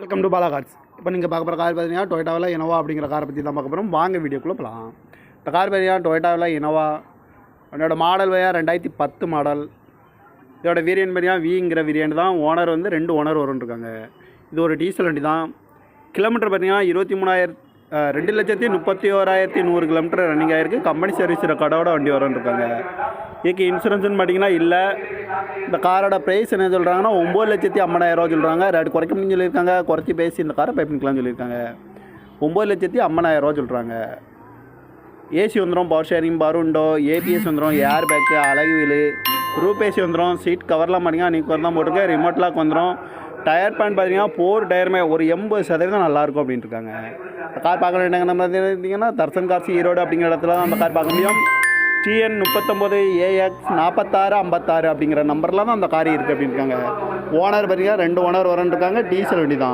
Welcome to Bala cars. இப்போ நீங்கள் பார்க்க போகிற கார் பார்த்தீங்கன்னா டொயோட்டாவில் இனோவா அப்படிங்கிற காரை பற்றி தான் பார்க்க போகிறோம். வாங்க வீடியோக்குள்ளே போகலாம். இந்த கார் பார்த்தீங்கன்னா டொயோட்டாவில் இனோவா, அதோட மாடல் வயா 2010 மாடல். இதோட வேரியன்ட் பார்த்தீங்கன்னா விங்கிற வேரியன்ட் தான். ஓனர் வந்து 2 ஓனர் வரும்ன்ருக்காங்க. இது ஒரு டீசல் வண்டி தான். கிலோமீட்டர் பார்த்தீங்கன்னா 2,31,100 கிலோமீட்டர் ரன்னிங் ஆகிருக்கு. கம்பெனி சர்வீஸ் ரெக்கார்டோட வண்டி வரும்ன்ருக்காங்க. இதுக்கு இன்சூரன்ஸ்னு பார்த்தீங்கன்னா இல்லை. இந்த காரோட ப்ரைஸ் என்ன சொல்கிறாங்கன்னா 9,50,000 சொல்கிறாங்க. ரேட் குறைக்க முடியும்னு சொல்லியிருக்காங்க. குறைச்சி பேசி இந்த காரை பை பண்ணிக்கலாம்னு சொல்லியிருக்காங்க. 9,50,000 சொல்கிறாங்க. ஏசி வந்துடும், பவர் ஷேரிங், பருண்டோ, ஏபிஎஸ் வந்துடும், ஏர் பேக்கு, அழகு வீலு, ரூப் ஏசி வந்துடும். சீட் கவர்லாம் பார்த்தீங்கன்னா நீ தான் போட்டுருக்க. ரிமோட் லாக் வந்துடும். டயர் பேன் பார்த்தீங்கன்னா 4 டயருமே ஒரு 80% நல்லாயிருக்கும் அப்படின்ட்டு இருக்காங்க. இந்த கார் பார்க்க வேண்டிய நம்ம பார்த்தீங்கன்னா தர்சன் கார்ஸ் ஈரோடு அப்படிங்கிற இடத்துல தான் அந்த கார் பார்க்க முடியும். TN 39AX 4656 அப்படிங்கிற நம்பரில் தான் அந்த கார் இருக்குது அப்படின்னு இருக்காங்க. ஓனர் பார்த்தீங்கன்னா 2 ஓனர் வரன்ருக்காங்க. டீசல் வண்டி தான்.